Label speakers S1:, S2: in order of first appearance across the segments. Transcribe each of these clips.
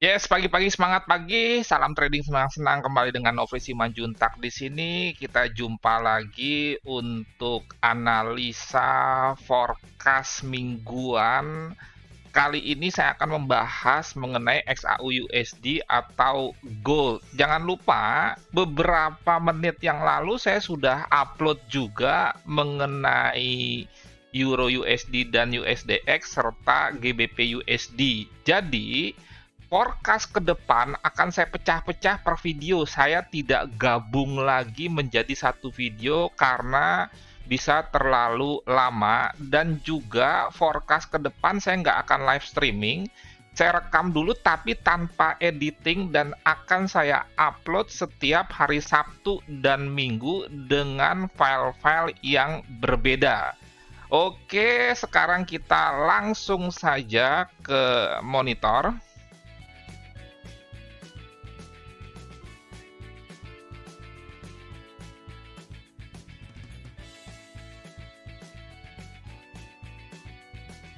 S1: Yes, pagi-pagi semangat pagi, salam trading senang-senang kembali dengan Novi Simanjuntak di sini. Kita jumpa lagi untuk analisa forecast mingguan. Kali ini saya akan membahas mengenai XAU USD atau gold. Jangan lupa, beberapa menit yang lalu saya sudah upload juga mengenai Euro USD dan USDX serta GBP USD. Jadi, forecast ke depan akan saya pecah-pecah per video. Saya tidak gabung lagi menjadi satu video karena bisa terlalu lama, dan juga forecast ke depan saya nggak akan live streaming. Saya rekam dulu tapi tanpa editing dan akan saya upload setiap hari Sabtu dan Minggu dengan file-file yang berbeda. Oke, sekarang kita langsung saja ke monitor.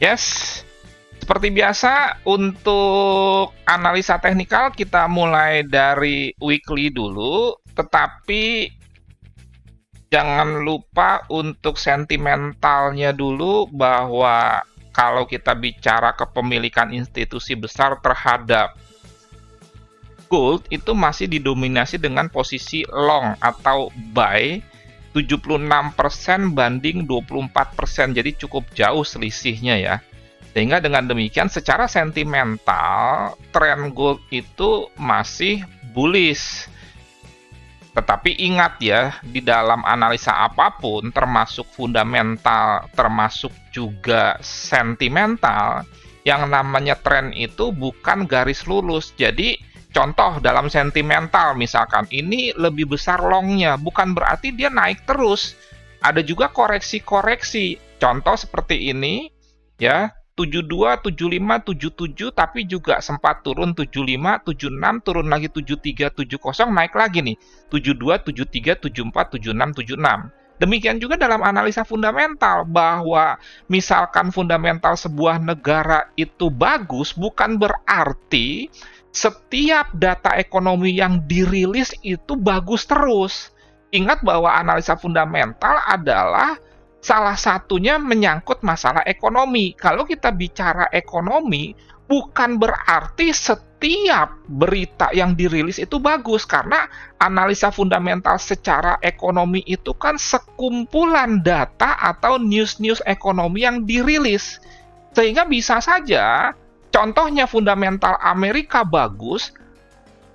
S1: Yes, seperti biasa untuk analisa teknikal kita mulai dari weekly dulu, tetapi jangan lupa untuk sentimentalnya dulu, bahwa kalau kita bicara kepemilikan institusi besar terhadap gold itu masih didominasi dengan posisi long atau buy, 76% banding 24%, jadi cukup jauh selisihnya ya. Sehingga dengan demikian secara sentimental tren gold itu masih bullish. Tetapi ingat ya, di dalam analisa apapun termasuk fundamental, termasuk juga sentimental, yang namanya tren itu bukan garis lurus. Jadi contoh dalam sentimental misalkan ini lebih besar longnya, bukan berarti dia naik terus. Ada juga koreksi-koreksi. Contoh seperti ini ya, 72, 75, 77, tapi juga sempat turun 75, 76, turun lagi 73, 70, naik lagi nih 72, 73, 74, 76, 76. Demikian juga dalam analisa fundamental, bahwa misalkan fundamental sebuah negara itu bagus, bukan berarti setiap data ekonomi yang dirilis itu bagus terus. Ingat bahwa analisa fundamental adalah salah satunya menyangkut masalah ekonomi. Kalau kita bicara ekonomi, bukan berarti setiap berita yang dirilis itu bagus, karena analisa fundamental secara ekonomi itu kan sekumpulan data atau news-news ekonomi yang dirilis. Sehingga bisa saja contohnya fundamental Amerika bagus,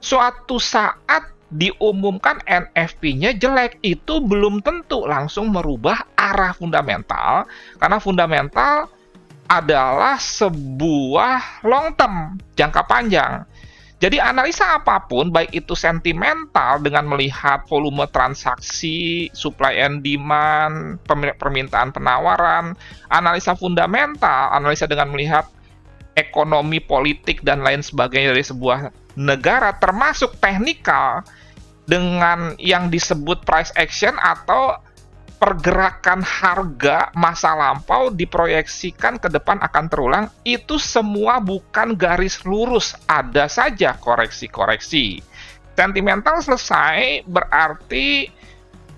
S1: suatu saat diumumkan NFP-nya jelek, itu belum tentu langsung merubah arah fundamental, karena fundamental adalah sebuah long term, jangka panjang. Jadi analisa apapun, baik itu sentimental dengan melihat volume transaksi, supply and demand, permintaan penawaran, analisa fundamental, analisa dengan melihat ekonomi, politik, dan lain sebagainya dari sebuah negara, termasuk teknikal dengan yang disebut price action atau pergerakan harga masa lampau diproyeksikan ke depan akan terulang, itu semua bukan garis lurus, ada saja koreksi-koreksi. Sentimental selesai, berarti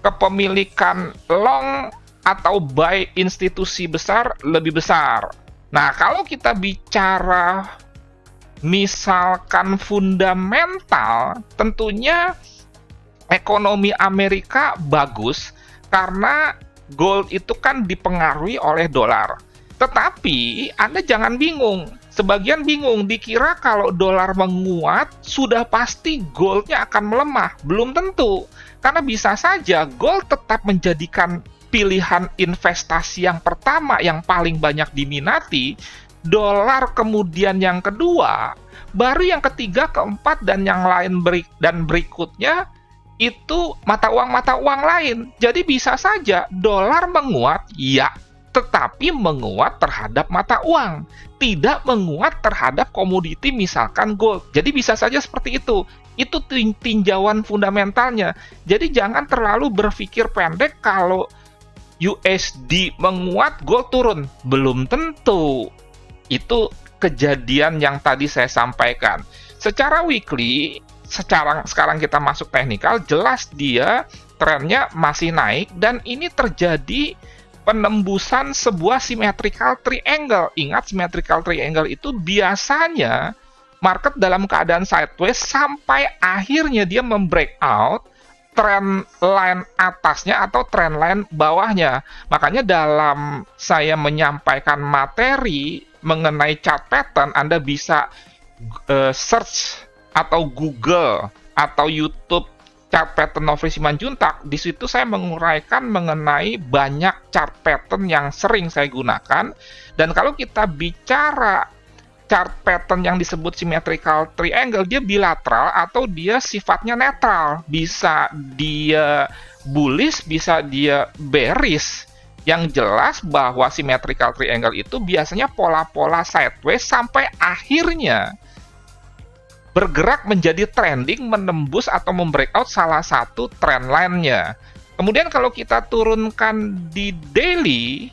S1: kepemilikan long atau buy institusi besar lebih besar. Nah, kalau kita bicara misalkan fundamental, tentunya ekonomi Amerika bagus karena gold itu kan dipengaruhi oleh dolar. Tetapi Anda jangan bingung, sebagian bingung, dikira kalau dolar menguat sudah pasti goldnya akan melemah. Belum tentu, karena bisa saja gold tetap menjadikan pilihan investasi yang pertama yang paling banyak diminati, dolar kemudian yang kedua, baru yang ketiga, keempat, dan yang lain berikutnya itu mata uang lain. Jadi bisa saja dolar menguat, ya, tetapi menguat terhadap mata uang, tidak menguat terhadap komoditi misalkan gold. Jadi bisa saja seperti itu. Itu tinjauan fundamentalnya. Jadi jangan terlalu berpikir pendek kalau USD menguat, gold turun. Belum tentu. Itu kejadian yang tadi saya sampaikan. Secara weekly, sekarang kita masuk teknikal, jelas dia trennya masih naik dan ini terjadi penembusan sebuah symmetrical triangle. Ingat, symmetrical triangle itu biasanya market dalam keadaan sideways sampai akhirnya dia membreakout trend line atasnya atau trend line bawahnya. Makanya dalam saya menyampaikan materi mengenai chart pattern, Anda bisa search atau Google atau YouTube chart pattern Nofri Simanjuntak. Di situ saya menguraikan mengenai banyak chart pattern yang sering saya gunakan. Dan kalau kita bicara chart pattern yang disebut symmetrical triangle, dia bilateral atau dia sifatnya netral. Bisa dia bullish, bisa dia bearish. Yang jelas bahwa symmetrical triangle itu biasanya pola-pola sideways sampai akhirnya bergerak menjadi trending, menembus atau membreakout salah satu trend line-nya. Kemudian kalau kita turunkan di daily,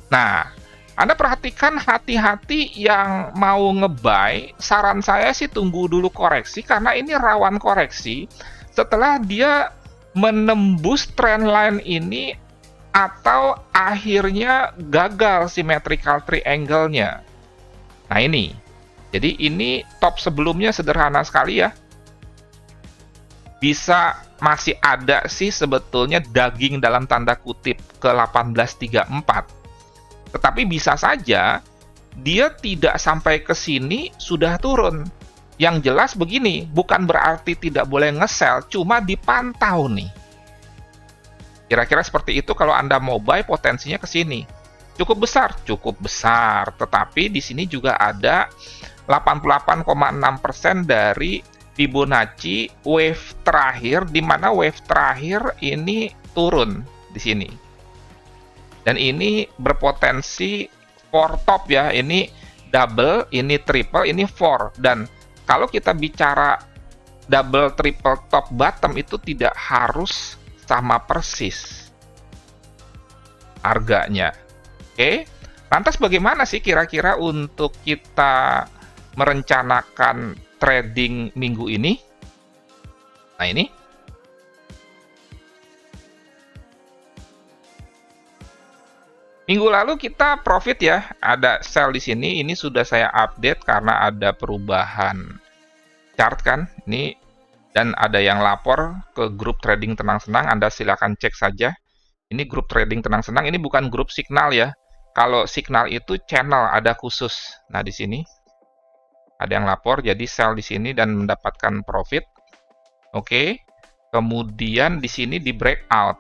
S1: nah, Anda perhatikan hati-hati yang mau nge-buy, saran saya sih tunggu dulu koreksi, karena ini rawan koreksi setelah dia menembus trend line ini atau akhirnya gagal symmetrical triangle-nya. Nah ini. Jadi ini top sebelumnya sederhana sekali ya. Bisa masih ada sih sebetulnya daging dalam tanda kutip ke 1834. Tetapi bisa saja dia tidak sampai ke sini sudah turun. Yang jelas begini, bukan berarti tidak boleh nge-sell, cuma dipantau nih. Kira-kira seperti itu kalau Anda mau buy, potensinya ke sini. Cukup besar, tetapi di sini juga ada 88,6% dari Fibonacci wave terakhir, di mana wave terakhir ini turun di sini. Dan ini berpotensi 4 top ya, ini double, ini triple, ini 4. Dan kalau kita bicara double, triple, top, bottom itu tidak harus sama persis harganya. Oke, lantas bagaimana sih kira-kira untuk kita merencanakan trading minggu ini? Nah ini. Minggu lalu kita profit ya, ada sell di sini. Ini sudah saya update karena ada perubahan chart kan. Ini dan ada yang lapor ke grup trading tenang senang. Anda silakan cek saja. Ini grup trading tenang senang. Ini bukan grup signal ya. Kalau signal itu channel ada khusus. Nah di sini ada yang lapor, jadi sell di sini dan mendapatkan profit. Oke. Kemudian di sini di breakout.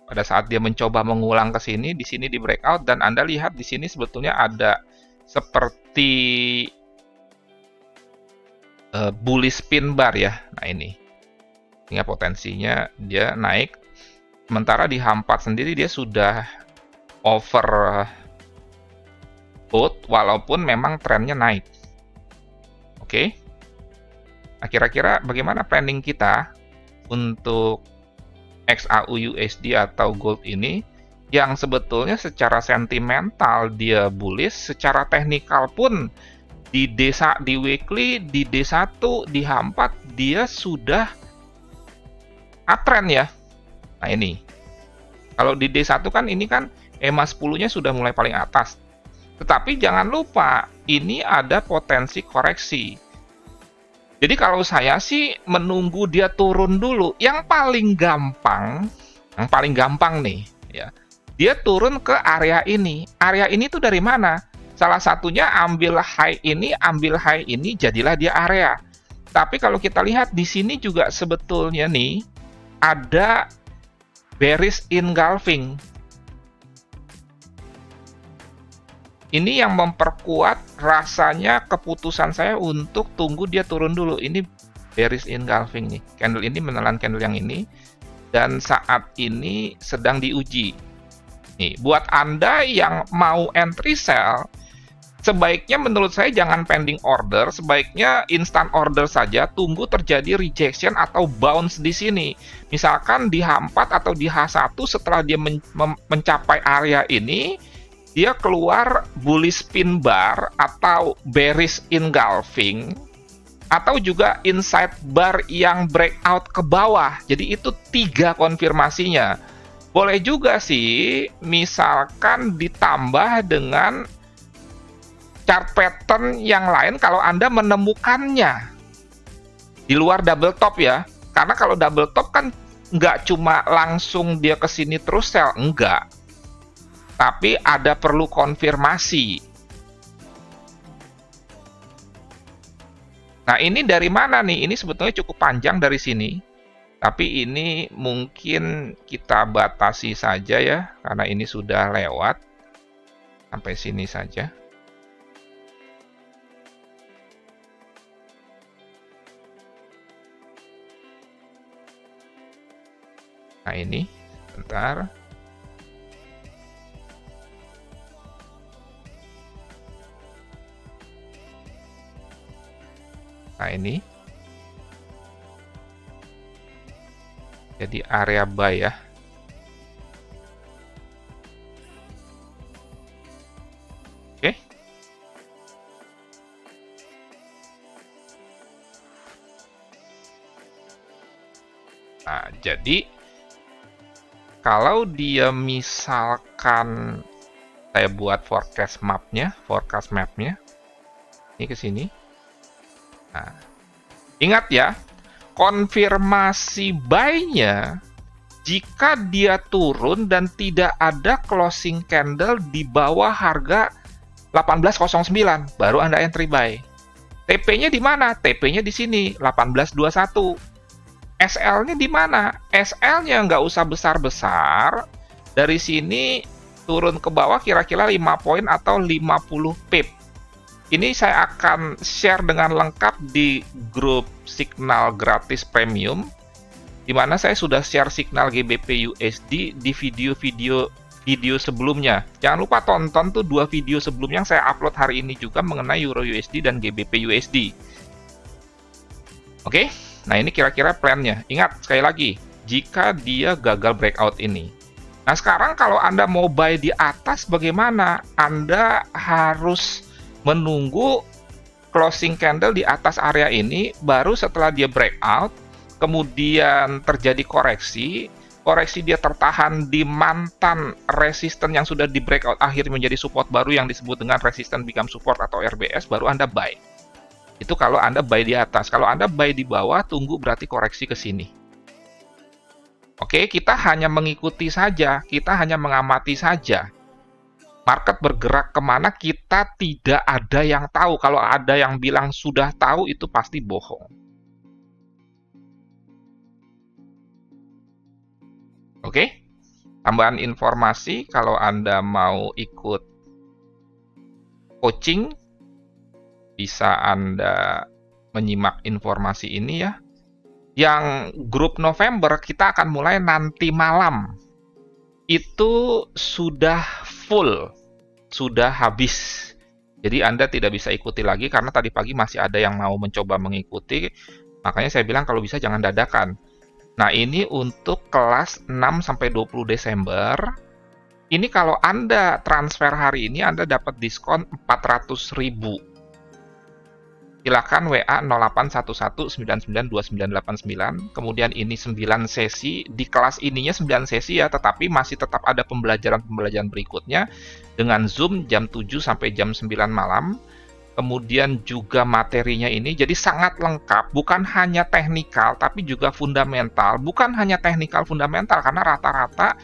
S1: Pada saat dia mencoba mengulang ke sini, di sini di breakout dan Anda lihat di sini sebetulnya ada seperti bullish pin bar ya. Nah ini. Sehingga potensinya dia naik. Sementara di H4 sendiri dia sudah over bought walaupun memang trennya naik. Oke. Nah, kira-kira bagaimana planning kita untuk XAU USD atau gold ini yang sebetulnya secara sentimental dia bullish, secara teknikal pun di weekly, di D1, di H4 dia sudah uptrend ya. Nah ini. Kalau di D1 kan ini kan EMA 10-nya sudah mulai paling atas. Tetapi jangan lupa, ini ada potensi koreksi. Jadi kalau saya sih menunggu dia turun dulu. Yang paling gampang nih, ya. Dia turun ke area ini. Area ini tuh dari mana? Salah satunya ambil high ini, jadilah dia area. Tapi kalau kita lihat di sini juga sebetulnya nih ada bearish engulfing. Ini yang memperkuat rasanya keputusan saya untuk tunggu dia turun dulu. Ini bearish engulfing nih. Candle ini menelan candle yang ini. Dan saat ini sedang diuji. Nih, buat Anda yang mau entry sell, sebaiknya menurut saya jangan pending order. Sebaiknya instant order saja. Tunggu terjadi rejection atau bounce di sini. Misalkan di H4 atau di H1 setelah dia mencapai area ini, dia keluar bullish pin bar atau bearish engulfing, atau juga inside bar yang breakout ke bawah. Jadi itu 3 konfirmasinya. Boleh juga sih misalkan ditambah dengan chart pattern yang lain kalau Anda menemukannya di luar double top ya. Karena kalau double top kan nggak cuma langsung dia ke sini terus sell, enggak. Tapi ada perlu konfirmasi. Nah, ini dari mana nih? Ini sebetulnya cukup panjang dari sini. Tapi ini mungkin kita batasi saja ya, karena ini sudah lewat. Sampai sini saja. Nah, ini. Bentar. Nah, ini. Jadi area buy ya. Oke. Nah, jadi kalau dia misalkan saya buat forecast mapnya, ini ke sini. Nah, ingat ya, konfirmasi buy-nya jika dia turun dan tidak ada closing candle di bawah harga 18.09, baru Anda entry buy. TP-nya di mana? TP-nya di sini, 18.21. SL-nya di mana? SL-nya nggak usah besar-besar. Dari sini turun ke bawah kira-kira 5 poin atau 50 pip. Ini saya akan share dengan lengkap di grup Signal gratis premium, di mana saya sudah share signal GBP USD di video sebelumnya. Jangan lupa tonton tuh 2 video sebelumnya yang saya upload hari ini juga mengenai Euro USD dan GBP USD. Oke, nah ini kira-kira plan-nya. Ingat, sekali lagi, jika dia gagal breakout ini. Nah sekarang kalau Anda mau buy di atas bagaimana? Anda harus menunggu closing candle di atas area ini, baru setelah dia breakout, kemudian terjadi koreksi dia tertahan di mantan resisten yang sudah di breakout akhirnya menjadi support baru yang disebut dengan resisten become support atau RBS, baru Anda buy. Itu kalau Anda buy di atas. Kalau Anda buy di bawah, tunggu berarti koreksi ke sini. Oke, kita hanya mengikuti saja, kita hanya mengamati saja. Market bergerak kemana kita tidak ada yang tahu. Kalau ada yang bilang sudah tahu, itu pasti bohong. Oke, tambahan informasi kalau Anda mau ikut coaching, bisa Anda menyimak informasi ini ya. Yang grup November kita akan mulai nanti malam. Itu sudah full, sudah habis. Jadi Anda tidak bisa ikuti lagi karena tadi pagi masih ada yang mau mencoba mengikuti. Makanya saya bilang kalau bisa jangan dadakan. Nah, ini untuk kelas 6-20 Desember. Ini kalau Anda transfer hari ini Anda dapat diskon 400.000. Silakan WA 0811992989. Kemudian ini 9 sesi. Di kelas ininya 9 sesi ya, tetapi masih tetap ada pembelajaran berikutnya dengan Zoom jam 7 sampai jam 9 malam. Kemudian juga materinya ini jadi sangat lengkap, bukan hanya teknikal tapi juga fundamental. Bukan hanya teknikal fundamental karena rata-rata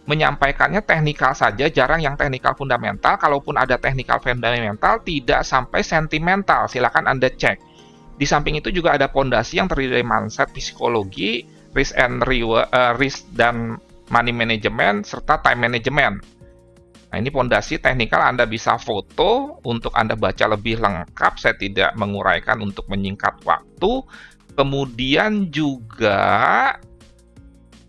S1: menyampaikannya teknikal saja, jarang yang teknikal fundamental. Kalaupun ada teknikal fundamental, tidak sampai sentimental. Silakan Anda cek. Di samping itu juga ada pondasi yang terdiri dari mindset, psikologi, risk dan money management, serta time management. Nah, ini pondasi teknikal Anda bisa foto untuk Anda baca lebih lengkap. Saya tidak menguraikan untuk menyingkat waktu. Kemudian juga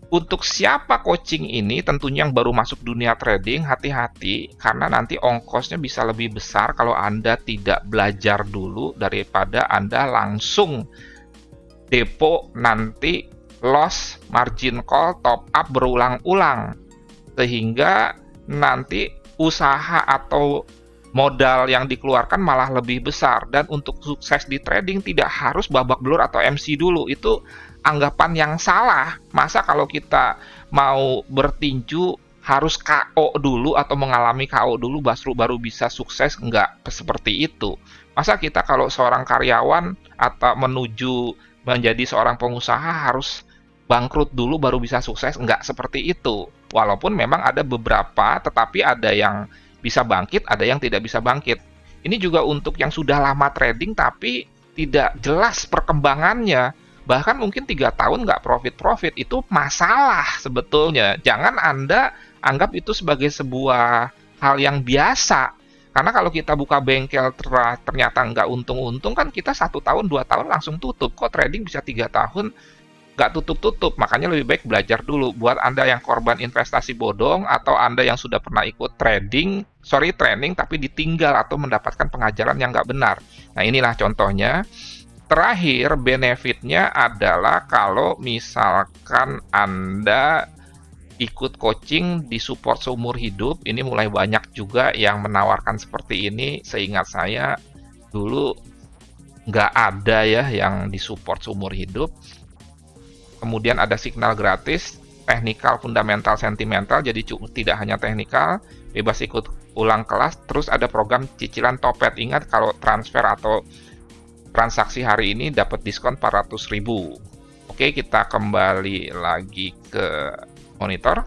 S1: untuk siapa coaching ini, tentunya yang baru masuk dunia trading, hati-hati karena nanti ongkosnya bisa lebih besar kalau Anda tidak belajar dulu daripada Anda langsung depo nanti loss, margin call, top up berulang-ulang. Sehingga nanti usaha atau modal yang dikeluarkan malah lebih besar. Dan untuk sukses di trading tidak harus babak belur atau MC dulu. Itu anggapan yang salah. Masa kalau kita mau bertinju harus KO dulu atau mengalami KO dulu baru bisa sukses? Enggak seperti itu. Masa kita kalau seorang karyawan atau menuju menjadi seorang pengusaha harus bangkrut dulu baru bisa sukses? Enggak seperti itu. Walaupun memang ada beberapa, tetapi ada yang bisa bangkit, ada yang tidak bisa bangkit. Ini juga untuk yang sudah lama trading tapi tidak jelas perkembangannya. Bahkan mungkin 3 tahun nggak profit-profit, itu masalah sebetulnya. Jangan Anda anggap itu sebagai sebuah hal yang biasa. Karena kalau kita buka bengkel ternyata nggak untung-untung, kan kita 1 tahun, 2 tahun langsung tutup. Kok trading bisa 3 tahun nggak tutup-tutup? Makanya lebih baik belajar dulu. Buat Anda yang korban investasi bodong, atau Anda yang sudah pernah ikut training tapi ditinggal atau mendapatkan pengajaran yang nggak benar. Nah, inilah contohnya. Terakhir, benefitnya adalah kalau misalkan Anda ikut coaching di support seumur hidup. Ini mulai banyak juga yang menawarkan seperti ini. Seingat saya, dulu nggak ada ya yang di support seumur hidup. Kemudian ada signal gratis, teknikal, fundamental, sentimental. Jadi tidak hanya teknikal, bebas ikut ulang kelas. Terus ada program cicilan Topet. Ingat, kalau transfer atau transaksi hari ini dapat diskon 400.000. Oke, kita kembali lagi ke monitor.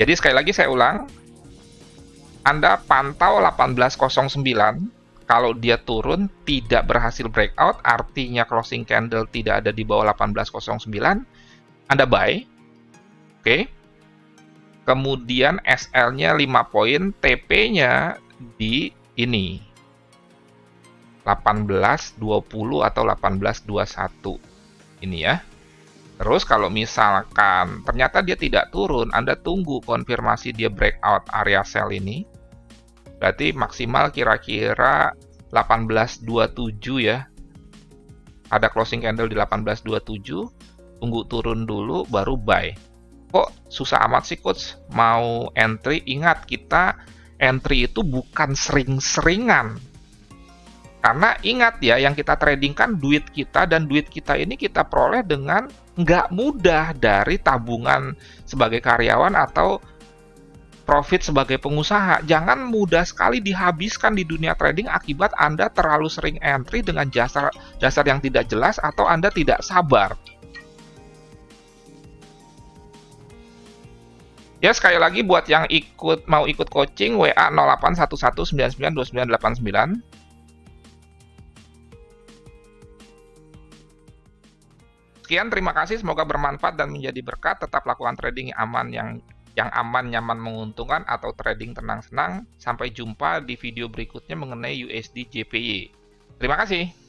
S1: Jadi sekali lagi saya ulang, Anda pantau 1809. Kalau dia turun tidak berhasil breakout, artinya closing candle tidak ada di bawah 1809, Anda buy. Oke. Kemudian SL-nya 5 poin, TP-nya di ini 1820 atau 1821 ini ya. Terus kalau misalkan ternyata dia tidak turun, Anda tunggu konfirmasi dia breakout area sell ini. Berarti maksimal kira-kira 1827 ya. Ada closing candle di 1827, tunggu turun dulu baru buy. Kok susah amat sih coach mau entry? Ingat, kita entry itu bukan sering-seringan. Karena ingat ya, yang kita trading kan duit kita, dan duit kita ini kita peroleh dengan nggak mudah dari tabungan sebagai karyawan atau profit sebagai pengusaha. Jangan mudah sekali dihabiskan di dunia trading akibat Anda terlalu sering entry dengan dasar yang tidak jelas atau Anda tidak sabar. Ya, sekali lagi buat yang mau ikut coaching, WA 0811992989. Sekian, terima kasih, semoga bermanfaat dan menjadi berkat. Tetap lakukan trading aman, yang aman, nyaman, menguntungkan, atau trading tenang-senang. Sampai jumpa di video berikutnya mengenai USD JPY. Terima kasih.